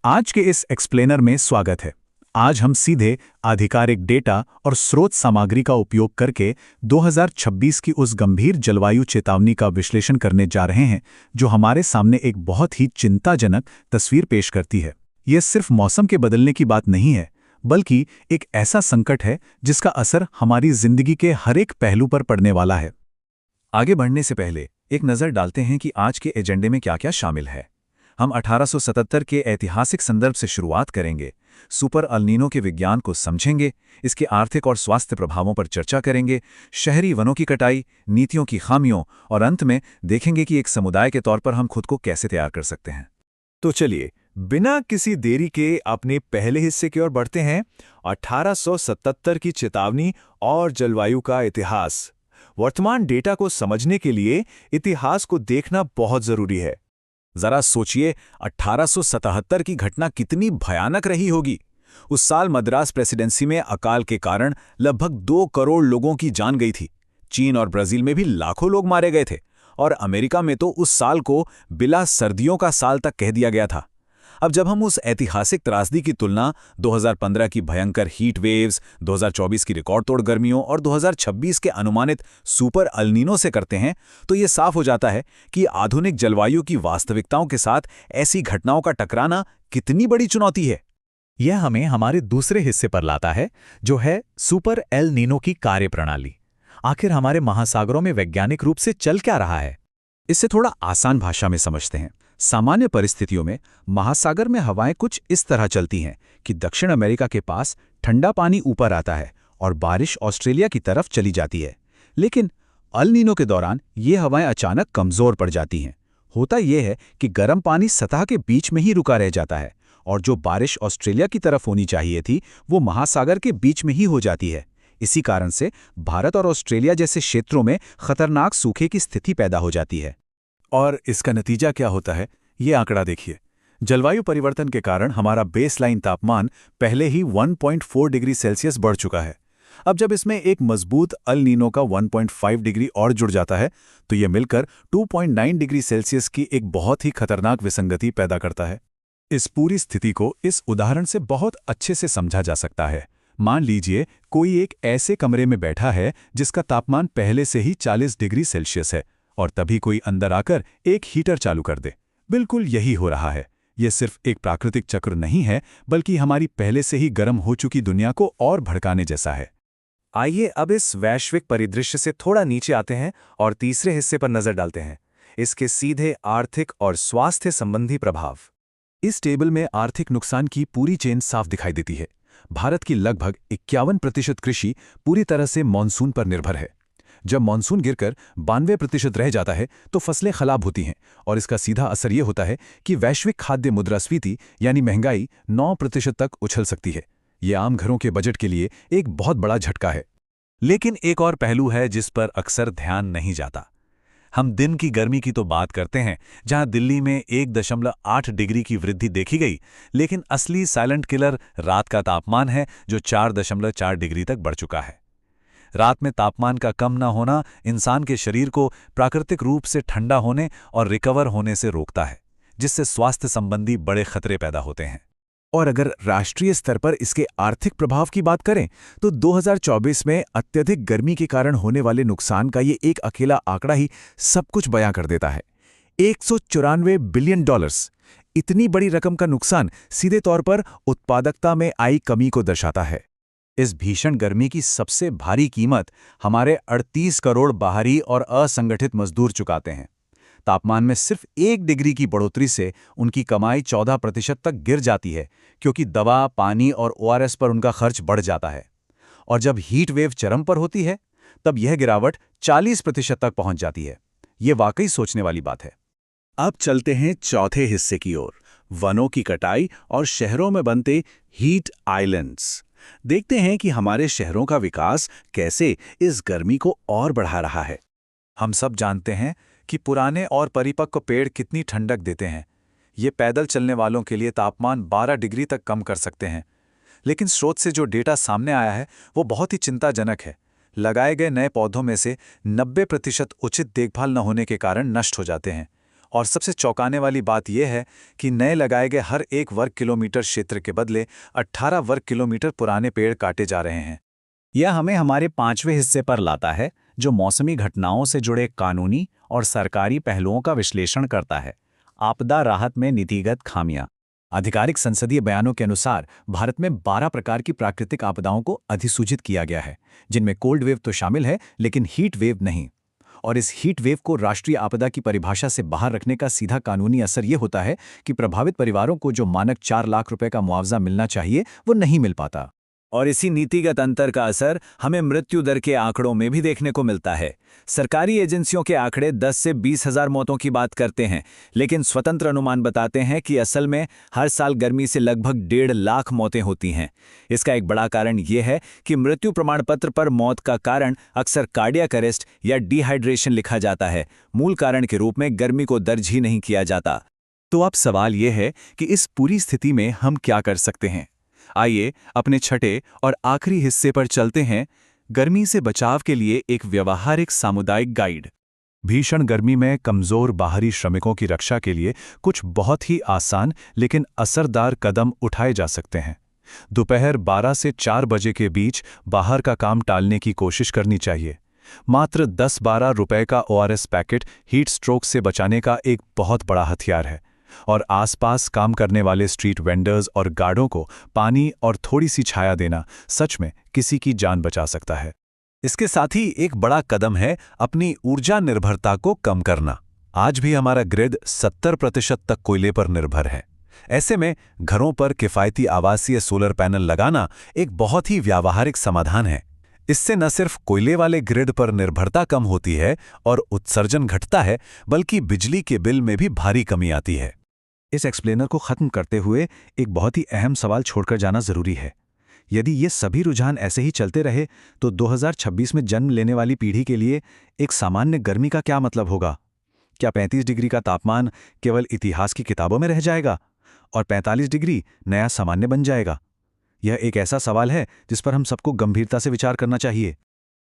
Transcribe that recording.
आज के इस एक्सप्लेनर में स्वागत है। आज हम सीधे आधिकारिक डेटा और स्रोत सामग्री का उपयोग करके 2026 की उस गंभीर जलवायु चेतावनी का विश्लेषण करने जा रहे हैं जो हमारे सामने एक बहुत ही चिंताजनक तस्वीर पेश करती है। यह सिर्फ मौसम के बदलने की बात नहीं है, बल्कि एक ऐसा संकट है जिसका असर हमारी जिंदगी के हर एक पहलू पर पड़ने वाला है। आगे बढ़ने से पहले एक नज़र डालते हैं कि आज के एजेंडे में क्या क्या शामिल है। हम 1877 के ऐतिहासिक संदर्भ से शुरुआत करेंगे, सुपर अल नीनो के विज्ञान को समझेंगे, इसके आर्थिक और स्वास्थ्य प्रभावों पर चर्चा करेंगे, शहरी वनों की कटाई, नीतियों की खामियों और अंत में देखेंगे कि एक समुदाय के तौर पर हम खुद को कैसे तैयार कर सकते हैं। तो चलिए बिना किसी देरी के अपने पहले हिस्से की ओर बढ़ते हैं। 1877 की चेतावनी और जलवायु का इतिहास। वर्तमान डेटा को समझने के लिए इतिहास को देखना बहुत जरूरी है। जरा सोचिए 1877 की घटना कितनी भयानक रही होगी। उस साल मद्रास प्रेसिडेंसी में अकाल के कारण लगभग 2 करोड़ लोगों की जान गई थी। चीन और ब्राजील में भी लाखों लोग मारे गए थे और अमेरिका में तो उस साल को बिला सर्दियों का साल तक कह दिया गया था। अब जब हम उस ऐतिहासिक त्रासदी की तुलना 2015 की भयंकर हीट वेव्स, 2024 की रिकॉर्ड तोड़ गर्मियों और 2026 के अनुमानित सुपर अल नीनो से करते हैं, तो ये साफ हो जाता है कि आधुनिक जलवायु की वास्तविकताओं के साथ ऐसी घटनाओं का टकराना कितनी बड़ी चुनौती है। यह हमें हमारे दूसरे हिस्से पर लाता है, जो है सुपर एल नीनो की कार्यप्रणाली। आखिर हमारे महासागरों में वैज्ञानिक रूप से चल क्या रहा है? इसे थोड़ा आसान भाषा में समझते हैं। सामान्य परिस्थितियों में महासागर में हवाएं कुछ इस तरह चलती हैं कि दक्षिण अमेरिका के पास ठंडा पानी ऊपर आता है और बारिश ऑस्ट्रेलिया की तरफ चली जाती है। लेकिन अल नीनो के दौरान ये हवाएं अचानक कमजोर पड़ जाती हैं। होता यह है कि गर्म पानी सतह के बीच में ही रुका रह जाता है और जो बारिश ऑस्ट्रेलिया की तरफ होनी चाहिए थी वो महासागर के बीच में ही हो जाती है। इसी कारण से भारत और ऑस्ट्रेलिया जैसे क्षेत्रों में खतरनाक सूखे की स्थिति पैदा हो जाती है। और इसका नतीजा क्या होता है, ये आंकड़ा देखिए। जलवायु परिवर्तन के कारण हमारा बेसलाइन तापमान पहले ही 1.4 डिग्री सेल्सियस बढ़ चुका है। अब जब इसमें एक मजबूत अल नीनो का 1.5 डिग्री और जुड़ जाता है तो यह मिलकर 2.9 डिग्री सेल्सियस की एक बहुत ही खतरनाक विसंगति पैदा करता है। इस पूरी स्थिति को इस उदाहरण से बहुत अच्छे से समझा जा सकता है। मान लीजिए कोई एक ऐसे कमरे में बैठा है जिसका तापमान पहले से ही 40 डिग्री सेल्सियस है और तभी कोई अंदर आकर एक हीटर चालू कर दे। बिल्कुल यही हो रहा है। यह सिर्फ एक प्राकृतिक चक्र नहीं है, बल्कि हमारी पहले से ही गर्म हो चुकी दुनिया को और भड़काने जैसा है। आइए अब इस वैश्विक परिदृश्य से थोड़ा नीचे आते हैं और तीसरे हिस्से पर नजर डालते हैं, इसके सीधे आर्थिक और स्वास्थ्य संबंधी प्रभाव। इस टेबल में आर्थिक नुकसान की पूरी चेन साफ दिखाई देती है। भारत की लगभग 51% कृषि पूरी तरह से मानसून पर निर्भर है। जब मानसून गिरकर 92% रह जाता है तो फसलें खराब होती हैं और इसका सीधा असर यह होता है कि वैश्विक खाद्य मुद्रास्फीति यानी महंगाई 9% तक उछल सकती है। ये आम घरों के बजट के लिए एक बहुत बड़ा झटका है। लेकिन एक और पहलू है जिस पर अक्सर ध्यान नहीं जाता। हम दिन की गर्मी की तो बात करते हैं, जहां दिल्ली में 1.8 डिग्री की वृद्धि देखी गई, लेकिन असली साइलेंट किलर रात का तापमान है जो 4.4 डिग्री तक बढ़ चुका है। रात में तापमान का कम न होना इंसान के शरीर को प्राकृतिक रूप से ठंडा होने और रिकवर होने से रोकता है, जिससे स्वास्थ्य संबंधी बड़े खतरे पैदा होते हैं। और अगर राष्ट्रीय स्तर पर इसके आर्थिक प्रभाव की बात करें तो 2024 में अत्यधिक गर्मी के कारण होने वाले नुकसान का ये एक अकेला आंकड़ा ही सब कुछ बयां कर देता है। $194 बिलियन। इतनी बड़ी रकम का नुकसान सीधे तौर पर उत्पादकता में आई कमी को दर्शाता है। इस भीषण गर्मी की सबसे भारी कीमत हमारे 38 करोड़ बाहरी और असंगठित मजदूर चुकाते हैं। तापमान में सिर्फ 1 डिग्री की बढ़ोतरी से उनकी कमाई 14% तक गिर जाती है, क्योंकि दवा, पानी और ओआरएस पर उनका खर्च बढ़ जाता है। और जब हीट वेव चरम पर होती है तब यह गिरावट 40% तक पहुंच जाती है। ये वाकई सोचने वाली बात है। अब चलते हैं चौथे हिस्से की ओर, वनों की कटाई और शहरों में बनते हीट आइलैंड्स। देखते हैं कि हमारे शहरों का विकास कैसे इस गर्मी को और बढ़ा रहा है। हम सब जानते हैं कि पुराने और परिपक्व पेड़ कितनी ठंडक देते हैं। ये पैदल चलने वालों के लिए तापमान 12 डिग्री तक कम कर सकते हैं। लेकिन स्रोत से जो डेटा सामने आया है वो बहुत ही चिंताजनक है। लगाए गए नए पौधों में से 90% उचित देखभाल न होने के कारण नष्ट हो जाते हैं और सबसे चौंकाने वाली बात यह है कि नए लगाए गए हर 1 वर्ग किलोमीटर क्षेत्र के बदले 18 वर्ग किलोमीटर पुराने पेड़ काटे जा रहे हैं। यह हमें हमारे 5वें हिस्से पर लाता है, जो मौसमी घटनाओं से जुड़े कानूनी और सरकारी पहलुओं का विश्लेषण करता है। आपदा राहत में नीतिगत खामियां। आधिकारिक संसदीय बयानों के अनुसार भारत में 12 प्रकार की प्राकृतिक आपदाओं को अधिसूचित किया गया है, जिनमें कोल्ड वेव तो शामिल है, लेकिन हीट वेव नहीं। और इस हीट वेव को राष्ट्रीय आपदा की परिभाषा से बाहर रखने का सीधा कानूनी असर ये होता है कि प्रभावित परिवारों को जो मानक 4 लाख रुपए का मुआवजा मिलना चाहिए, वो नहीं मिल पाता। और इसी नीतिगत अंतर का असर हमें मृत्यु दर के आंकड़ों में भी देखने को मिलता है। सरकारी एजेंसियों के आंकड़े 10 से 20 हजार मौतों की बात करते हैं, लेकिन स्वतंत्र अनुमान बताते हैं कि असल में हर साल गर्मी से लगभग 1.5 लाख मौतें होती हैं। इसका एक बड़ा कारण यह है कि मृत्यु प्रमाण पत्र पर मौत का कारण अक्सर कार्डियक अरेस्ट या डिहाइड्रेशन लिखा जाता है, मूल कारण के रूप में गर्मी को दर्ज ही नहीं किया जाता। तो अब सवाल यह है कि इस पूरी स्थिति में हम क्या कर सकते हैं। आइए अपने छठे और आखिरी हिस्से पर चलते हैं, गर्मी से बचाव के लिए एक व्यवहारिक सामुदायिक गाइड। भीषण गर्मी में कमजोर बाहरी श्रमिकों की रक्षा के लिए कुछ बहुत ही आसान लेकिन असरदार कदम उठाए जा सकते हैं। दोपहर 12 से 4 बजे के बीच बाहर का काम टालने की कोशिश करनी चाहिए। मात्र 10-12 रुपए का ORS पैकेट हीट स्ट्रोक से बचाने का एक बहुत बड़ा हथियार है। और आसपास काम करने वाले स्ट्रीट वेंडर्स और गार्डों को पानी और थोड़ी सी छाया देना सच में किसी की जान बचा सकता है। इसके साथ ही एक बड़ा कदम है अपनी ऊर्जा निर्भरता को कम करना। आज भी हमारा ग्रिड 70% तक कोयले पर निर्भर है। ऐसे में घरों पर किफ़ायती आवासीय सोलर पैनल लगाना एक बहुत ही व्यावहारिक समाधान है। इससे न सिर्फ कोयले वाले ग्रिड पर निर्भरता कम होती है और उत्सर्जन घटता है, बल्कि बिजली के बिल में भी भारी कमी आती है। इस एक्सप्लेनर को खत्म करते हुए एक बहुत ही अहम सवाल छोड़कर जाना जरूरी है। यदि ये सभी रुझान ऐसे ही चलते रहे तो 2026 में जन्म लेने वाली पीढ़ी के लिए एक सामान्य गर्मी का क्या मतलब होगा? क्या 35 डिग्री का तापमान केवल इतिहास की किताबों में रह जाएगा और 45 डिग्री नया सामान्य बन जाएगा? यह एक ऐसा सवाल है जिस पर हम सबको गंभीरता से विचार करना चाहिए।